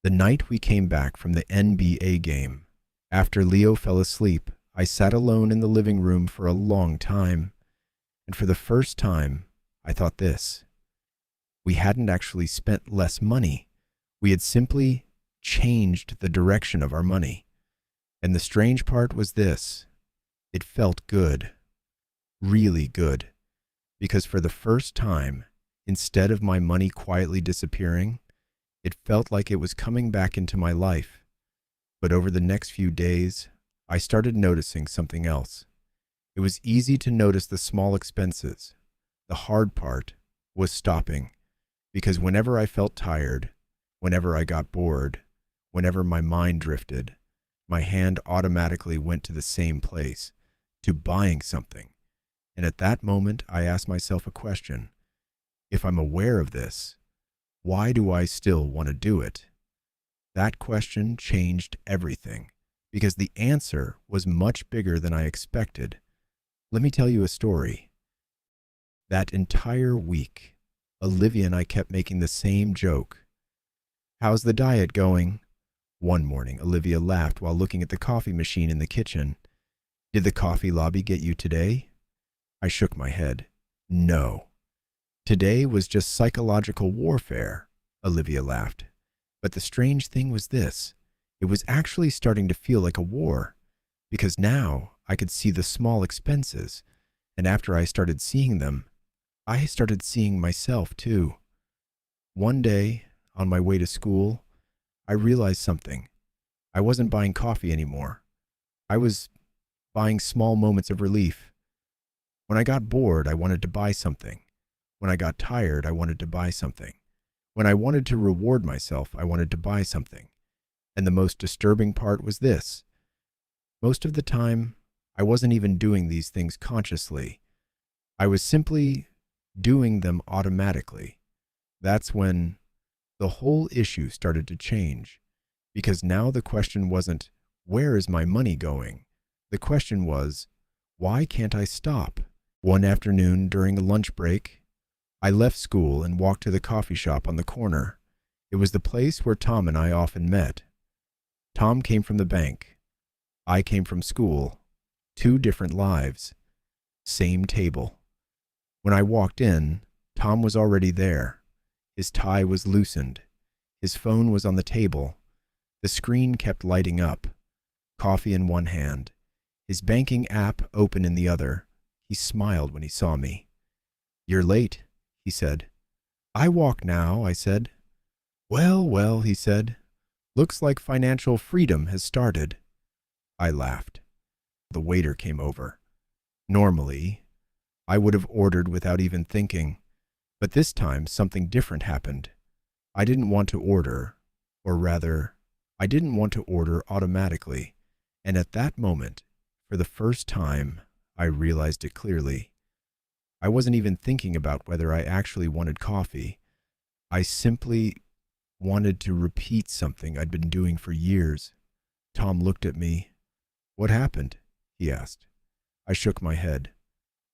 The night we came back from the NBA game, after Leo fell asleep, I sat alone in the living room for a long time, and for the first time, I thought this. We hadn't actually spent less money. We had simply changed the direction of our money. And the strange part was this. It felt good. Really good. Because for the first time, instead of my money quietly disappearing, it felt like it was coming back into my life. But over the next few days, I started noticing something else. It was easy to notice the small expenses. The hard part was stopping, because whenever I felt tired, whenever I got bored, whenever my mind drifted, my hand automatically went to the same place, to buying something. And at that moment, I asked myself a question. If I'm aware of this, why do I still want to do it? That question changed everything, because the answer was much bigger than I expected. Let me tell you a story. That entire week, Olivia and I kept making the same joke. "How's the diet going?" One morning, Olivia laughed while looking at the coffee machine in the kitchen. "Did the coffee lobby get you today?" I shook my head. "No. Today was just psychological warfare," Olivia laughed. But the strange thing was this. It was actually starting to feel like a war, because now I could see the small expenses, and after I started seeing them, I started seeing myself too. One day, on my way to school, I realized something. I wasn't buying coffee anymore. I was buying small moments of relief. When I got bored, I wanted to buy something. When I got tired, I wanted to buy something. When I wanted to reward myself, I wanted to buy something. And the most disturbing part was this. Most of the time, I wasn't even doing these things consciously. I was simply doing them automatically. That's when the whole issue started to change. Because now the question wasn't, where is my money going? The question was, why can't I stop? One afternoon during a lunch break, I left school and walked to the coffee shop on the corner. It was the place where Tom and I often met. Tom came from the bank. I came from school. 2 different lives. Same table. When I walked in, Tom was already there. His tie was loosened. His phone was on the table. The screen kept lighting up. Coffee in one hand. His banking app open in the other. He smiled when he saw me. "You're late," he said. "I walk now," I said. "Well, well," he said. "Looks like financial freedom has started." I laughed. The waiter came over. Normally, I would have ordered without even thinking, but this time something different happened. I didn't want to order, or rather, I didn't want to order automatically, and at that moment, for the first time, I realized it clearly. I wasn't even thinking about whether I actually wanted coffee. I simply wanted to repeat something I'd been doing for years. Tom looked at me. "What happened?" he asked. I shook my head.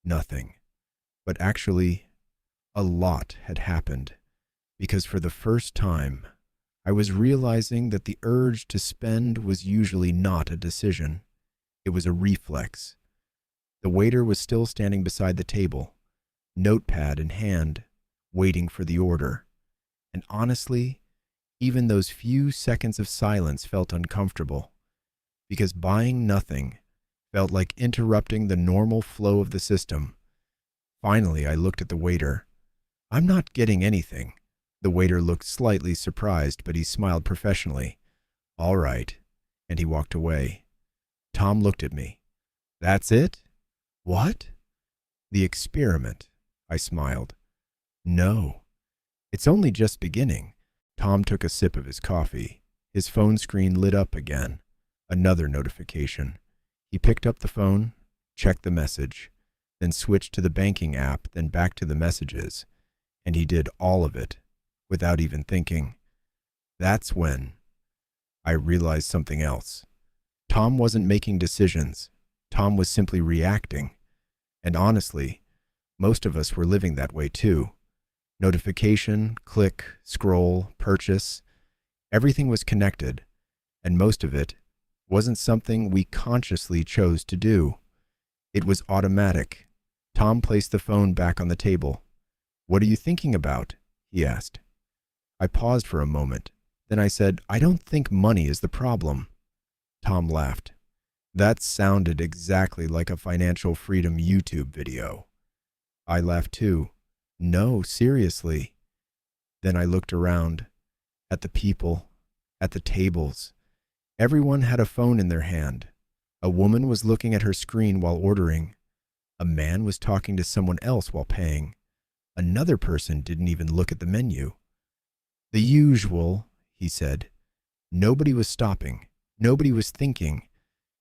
Nothing. But actually, a lot had happened, because for the first time, I was realizing that the urge to spend was usually not a decision. It was a reflex. The waiter was still standing beside the table, notepad in hand, waiting for the order. And honestly, even those few seconds of silence felt uncomfortable, because buying nothing felt like interrupting the normal flow of the system. Finally, I looked at the waiter. "I'm not getting anything." The waiter looked slightly surprised, but he smiled professionally. "All right," and he walked away. Tom looked at me. "That's it?" "What?" "The experiment," I smiled. "No, it's only just beginning." Tom took a sip of his coffee. His phone screen lit up again. Another notification. He picked up the phone, checked the message, then switched to the banking app, then back to the messages, and he did all of it without even thinking. That's when I realized something else. Tom wasn't making decisions. Tom was simply reacting. And honestly, most of us were living that way too. Notification, click, scroll, purchase. Everything was connected, and most of it wasn't something we consciously chose to do. It was automatic. Tom placed the phone back on the table. "What are you thinking about?" he asked. I paused for a moment. Then I said, "I don't think money is the problem." Tom laughed. That sounded exactly like a financial freedom YouTube video. I laughed too. "No, seriously." Then I looked around, at the people, at the tables. Everyone had a phone in their hand. A woman was looking at her screen while ordering. A man was talking to someone else while paying. Another person didn't even look at the menu. "The usual," he said. Nobody was stopping. Nobody was thinking.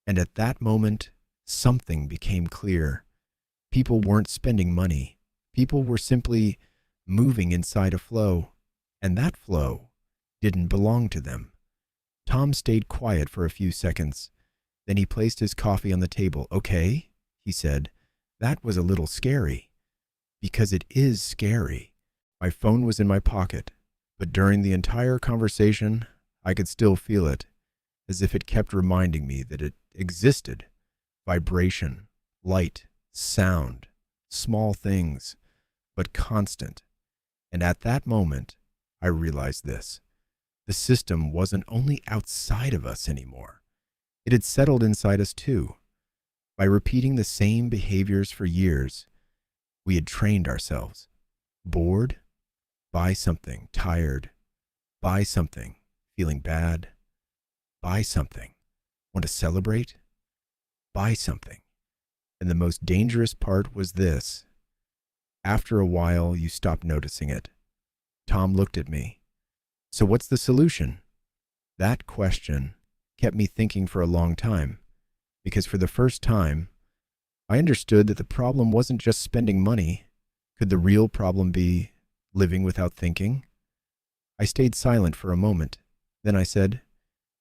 And at that moment, something became clear. People weren't spending money. People were simply moving inside a flow. And that flow didn't belong to them. Tom stayed quiet for a few seconds. Then he placed his coffee on the table. "Okay," he said. "That was a little scary." Because it is scary. My phone was in my pocket, but during the entire conversation, I could still feel it, as if it kept reminding me that it existed. Vibration, light, sound, small things, but constant. And at that moment, I realized this. The system wasn't only outside of us anymore. It had settled inside us too. By repeating the same behaviors for years, we had trained ourselves. Bored? Buy something. Tired? Buy something. Feeling bad? Buy something. Want to celebrate? Buy something. And the most dangerous part was this. After a while, you stopped noticing it. Tom looked at me. "So what's the solution?" That question kept me thinking for a long time, because for the first time, I understood that the problem wasn't just spending money. Could the real problem be living without thinking? I stayed silent for a moment. Then I said,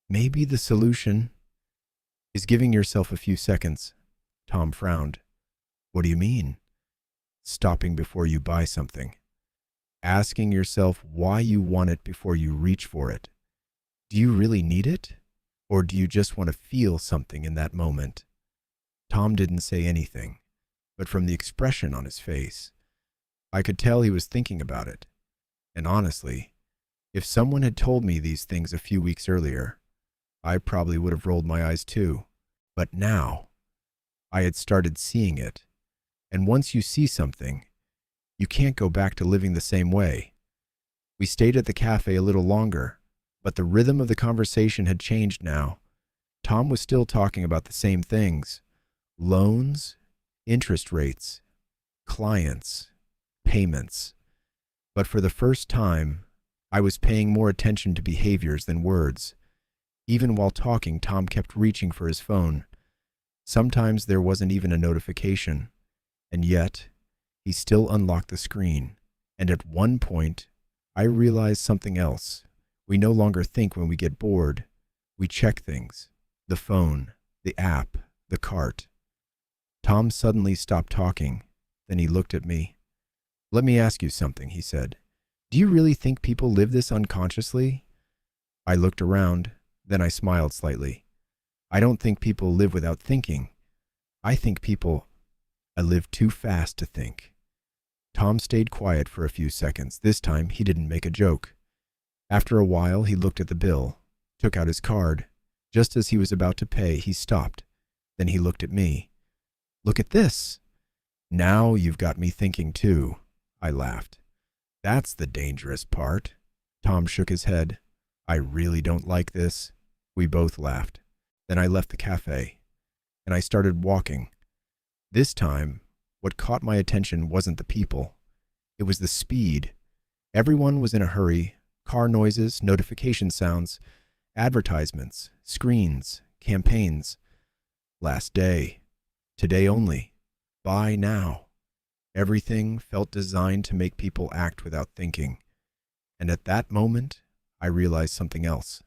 "Maybe the solution is giving yourself a few seconds." Tom frowned. "What do you mean?" "Stopping before you buy something. Asking yourself why you want it before you reach for it. Do you really need it? Or do you just want to feel something in that moment?" Tom didn't say anything, but from the expression on his face, I could tell he was thinking about it. And honestly, if someone had told me these things a few weeks earlier, I probably would have rolled my eyes too. But now, I had started seeing it. And once you see something, you can't go back to living the same way. We stayed at the cafe a little longer, but the rhythm of the conversation had changed now. Tom was still talking about the same things. Loans, interest rates, clients, payments. But for the first time, I was paying more attention to behaviors than words. Even while talking, Tom kept reaching for his phone. Sometimes there wasn't even a notification, and yet he still unlocked the screen. And at one point, I realized something else. We no longer think when we get bored. We check things. The phone, the app, the cart. Tom suddenly stopped talking. Then he looked at me. "Let me ask you something," he said. "Do you really think people live this unconsciously?" I looked around. Then I smiled slightly. "I don't think people live without thinking. I think people live too fast to think." Tom stayed quiet for a few seconds. This time, he didn't make a joke. After a while, he looked at the bill, took out his card. Just as he was about to pay, he stopped. Then he looked at me. "Look at this." "Now you've got me thinking too," I laughed. "That's the dangerous part." Tom shook his head. "I really don't like this." We both laughed. Then I left the cafe, and I started walking. This time, what caught my attention wasn't the people. It was the speed. Everyone was in a hurry. Car noises, notification sounds, advertisements, screens, campaigns. Last day. Today only. Buy now. Everything felt designed to make people act without thinking. And at that moment, I realized something else.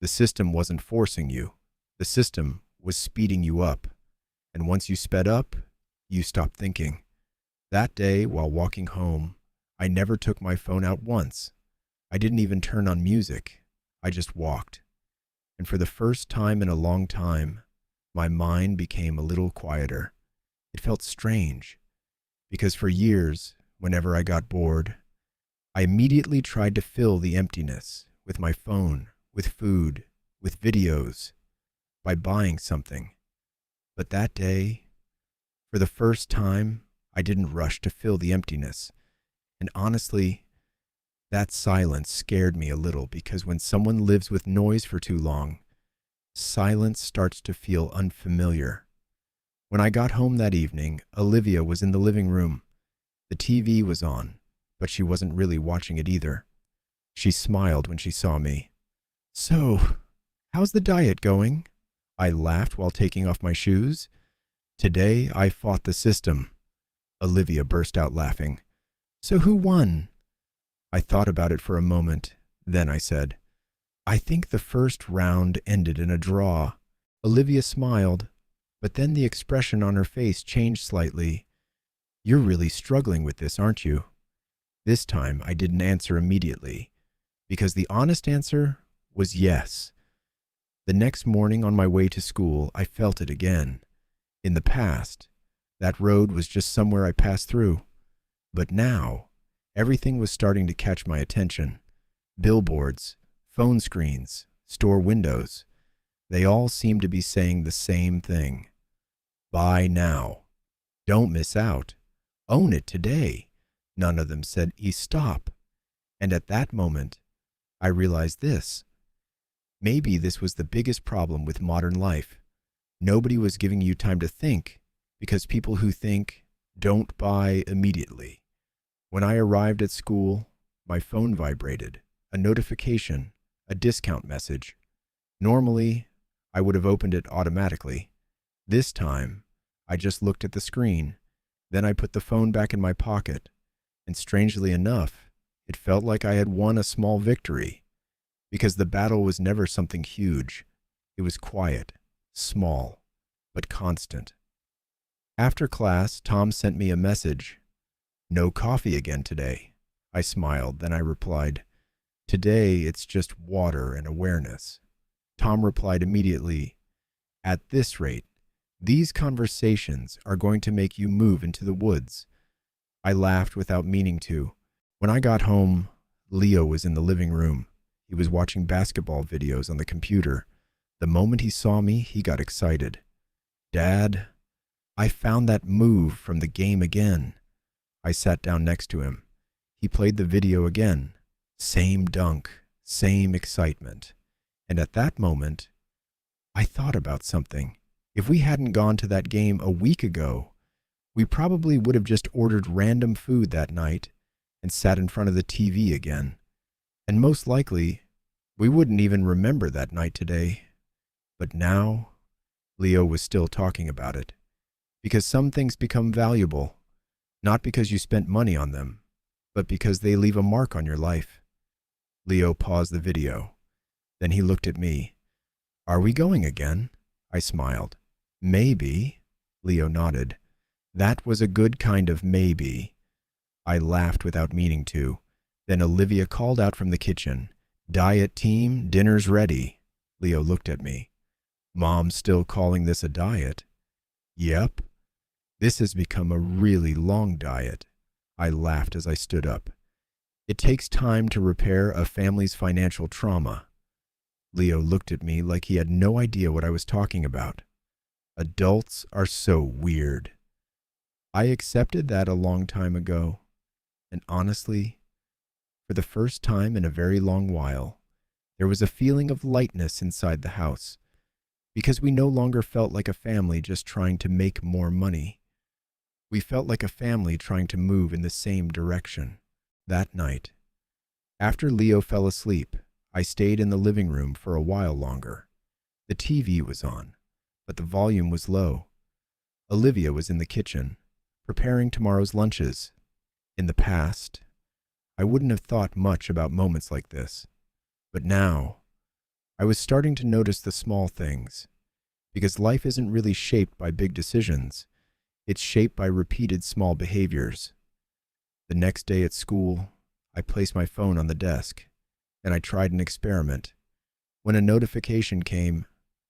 The system wasn't forcing you. The system was speeding you up. And once you sped up, you stopped thinking. That day, while walking home, I never took my phone out once. I didn't even turn on music. I just walked. And for the first time in a long time, my mind became a little quieter. It felt strange, because for years, whenever I got bored, I immediately tried to fill the emptiness with my phone, with food, with videos, by buying something. But that day, for the first time, I didn't rush to fill the emptiness. And honestly, that silence scared me a little because when someone lives with noise for too long, silence starts to feel unfamiliar. When I got home that evening, Olivia was in the living room. The TV was on, but she wasn't really watching it either. She smiled when she saw me. "So, how's the diet going?" I laughed while taking off my shoes. "Today I fought the system." Olivia burst out laughing. "So who won?" I thought about it for a moment. Then I said, "I think the first round ended in a draw." Olivia smiled, but then the expression on her face changed slightly. "You're really struggling with this, aren't you?" This time I didn't answer immediately, because the honest answer was yes. The next morning on my way to school, I felt it again. In the past, that road was just somewhere I passed through. But now, everything was starting to catch my attention. Billboards, phone screens, store windows. They all seemed to be saying the same thing. Buy now. Don't miss out. Own it today. None of them said, stop. And at that moment, I realized this. Maybe this was the biggest problem with modern life. Nobody was giving you time to think, because people who think don't buy immediately. When I arrived at school, my phone vibrated, a notification, a discount message. Normally, I would have opened it automatically. This time, I just looked at the screen, then I put the phone back in my pocket, and strangely enough, it felt like I had won a small victory, because the battle was never something huge. It was quiet, small, but constant. After class, Tom sent me a message. "No coffee again today." I smiled, then I replied, "Today it's just water and awareness." Tom replied immediately, "At this rate, these conversations are going to make you move into the woods." I laughed without meaning to. When I got home, Leo was in the living room. He was watching basketball videos on the computer. The moment he saw me, he got excited. "Dad, I found that move from the game again." I sat down next to him. He played the video again. Same dunk, same excitement. And at that moment, I thought about something. If we hadn't gone to that game a week ago, we probably would have just ordered random food that night and sat in front of the TV again. And most likely, we wouldn't even remember that night today. But now, Leo was still talking about it. Because some things become valuable, not because you spent money on them, but because they leave a mark on your life. Leo paused the video. Then he looked at me. "Are we going again?" I smiled. "Maybe." Leo nodded. That was a good kind of maybe. I laughed without meaning to. Then Olivia called out from the kitchen, "Diet team, dinner's ready." Leo looked at me. "Mom's still calling this a diet?" "Yep. This has become a really long diet." I laughed as I stood up. "It takes time to repair a family's financial trauma." Leo looked at me like he had no idea what I was talking about. Adults are so weird. I accepted that a long time ago, and honestly, for the first time in a very long while, there was a feeling of lightness inside the house, because we no longer felt like a family just trying to make more money. We felt like a family trying to move in the same direction. That night, after Leo fell asleep, I stayed in the living room for a while longer. The TV was on, but the volume was low. Olivia was in the kitchen, preparing tomorrow's lunches. In the past, I wouldn't have thought much about moments like this, but now, I was starting to notice the small things, because life isn't really shaped by big decisions. It's shaped by repeated small behaviors. The next day at school, I placed my phone on the desk, and I tried an experiment. When a notification came,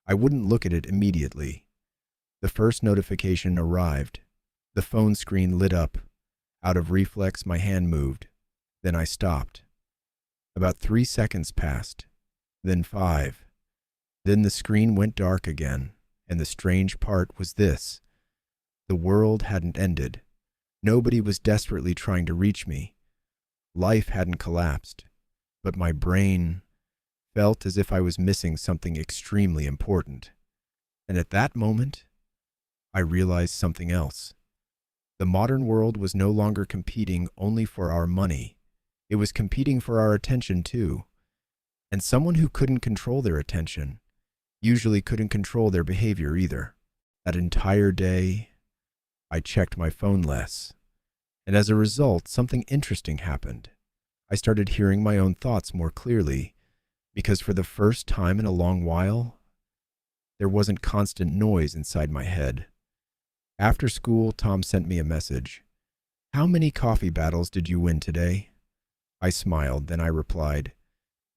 I wouldn't look at it immediately. The first notification arrived. The phone screen lit up. Out of reflex, my hand moved. Then I stopped. About 3 seconds passed. Then 5. Then the screen went dark again, and the strange part was this. The world hadn't ended. Nobody was desperately trying to reach me. Life hadn't collapsed, but my brain felt as if I was missing something extremely important. And at that moment, I realized something else. The modern world was no longer competing only for our money. It was competing for our attention too. And someone who couldn't control their attention usually couldn't control their behavior either. That entire day, I checked my phone less. And as a result, something interesting happened. I started hearing my own thoughts more clearly, because for the first time in a long while, there wasn't constant noise inside my head. After school, Tom sent me a message. "How many coffee battles did you win today?" I smiled, then I replied,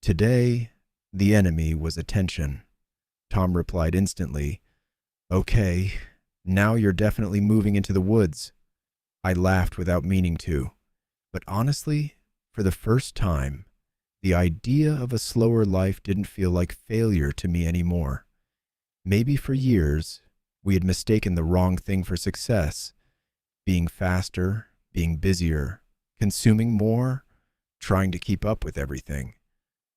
"Today, the enemy was attention." Tom replied instantly, "Okay, now you're definitely moving into the woods." I laughed without meaning to, but honestly, for the first time, the idea of a slower life didn't feel like failure to me anymore. Maybe for years, we had mistaken the wrong thing for success, being faster, being busier, consuming more, trying to keep up with everything.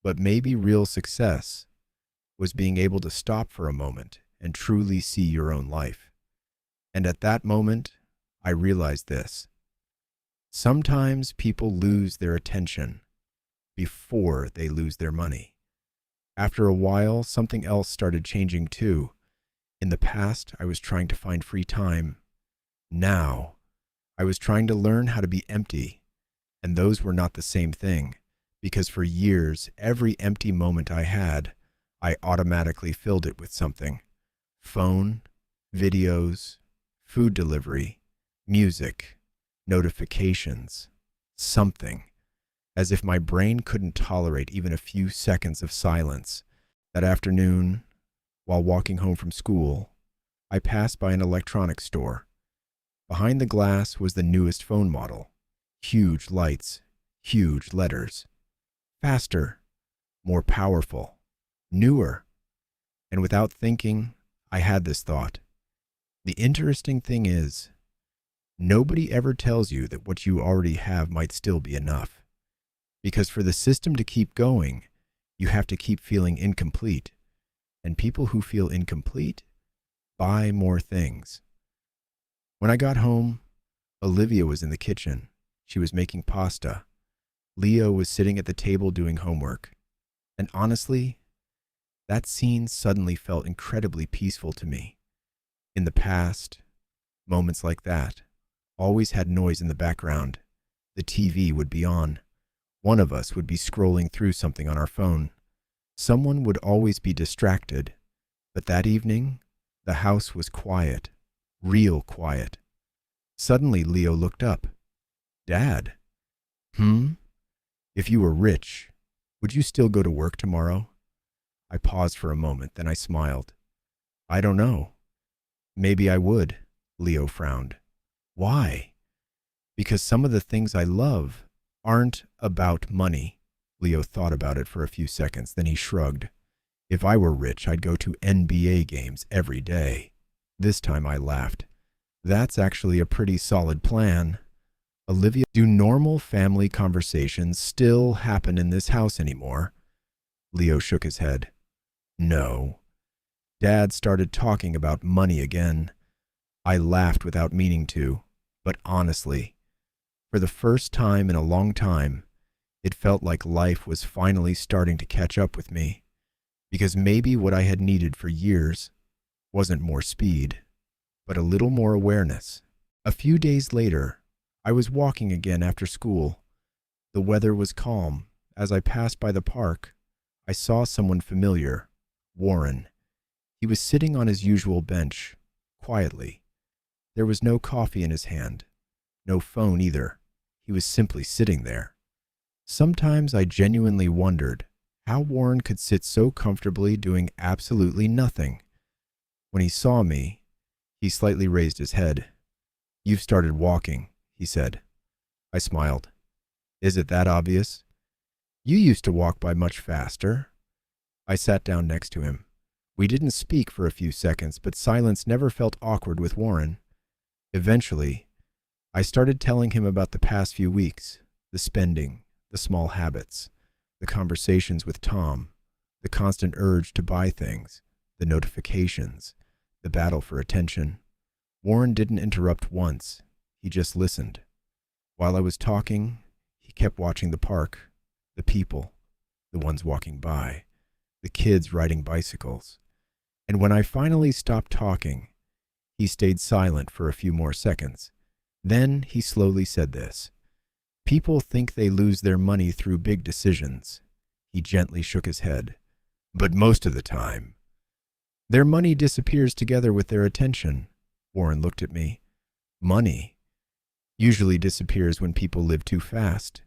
But maybe real success was being able to stop for a moment and truly see your own life. And at that moment, I realized this. Sometimes people lose their attention before they lose their money. After a while, something else started changing too. In the past, I was trying to find free time. Now, I was trying to learn how to be empty. And those were not the same thing, because for years, every empty moment I had, I automatically filled it with something. Phone, videos, food delivery, music, notifications, something. As if my brain couldn't tolerate even a few seconds of silence. That afternoon, while walking home from school, I passed by an electronics store. Behind the glass was the newest phone model. Huge lights, huge letters. Faster, more powerful, newer. And without thinking, I had this thought. The interesting thing is, nobody ever tells you that what you already have might still be enough. Because for the system to keep going, you have to keep feeling incomplete. And people who feel incomplete buy more things. When I got home, Olivia was in the kitchen. She was making pasta. Leo was sitting at the table doing homework. And honestly, that scene suddenly felt incredibly peaceful to me. In the past, moments like that always had noise in the background. The TV would be on. One of us would be scrolling through something on our phone. Someone would always be distracted. But that evening, the house was quiet, real quiet. Suddenly, Leo looked up. "Dad." "If you were rich, would you still go to work tomorrow?" I paused for a moment, then I smiled. "I don't know. Maybe I would." Leo frowned. "Why?" "Because some of the things I love aren't about money." Leo thought about it for a few seconds, then he shrugged. "If I were rich, I'd go to NBA games every day." This time I laughed. "That's actually a pretty solid plan." "Olivia, do normal family conversations still happen in this house anymore?" Leo shook his head. "No." Dad started talking about money again. I laughed without meaning to, but honestly, for the first time in a long time, it felt like life was finally starting to catch up with me, because maybe what I had needed for years wasn't more speed, but a little more awareness. A few days later, I was walking again after school. The weather was calm. As I passed by the park, I saw someone familiar, Warren. He was sitting on his usual bench, quietly. There was no coffee in his hand, no phone either. He was simply sitting there. Sometimes I genuinely wondered How Warren could sit so comfortably doing absolutely nothing. When he saw me, he slightly raised his head. "You've started walking," he said. I smiled. "Is it that obvious? You used to walk by much faster." I sat down next to him. We didn't speak for a few seconds, but silence never felt awkward with Warren. Eventually, I started telling him about the past few weeks, the spending, the small habits, the conversations with Tom, the constant urge to buy things, the notifications, the battle for attention. Warren didn't interrupt once. He just listened. While I was talking, he kept watching the park, the people, the ones walking by, the kids riding bicycles. And when I finally stopped talking, he stayed silent for a few more seconds. Then he slowly said this: "People think they lose their money through big decisions." He gently shook his head. "But most of the time, their money disappears together with their attention." Warren looked at me. "Money usually disappears when people live too fast,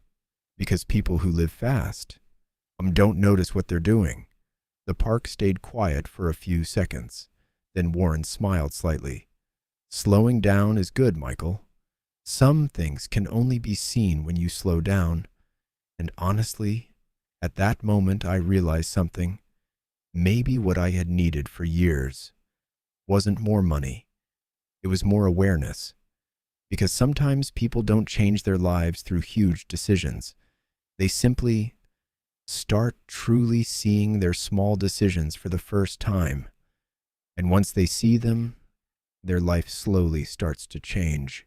because people who live fast don't notice what they're doing." The park stayed quiet for a few seconds. Then Warren smiled slightly. "Slowing down is good, Michael. Some things can only be seen when you slow down." And honestly, at that moment I realized something. Maybe what I had needed for years wasn't more money. It was more awareness. Because sometimes people don't change their lives through huge decisions. They simply start truly seeing their small decisions for the first time. And once they see them, their life slowly starts to change.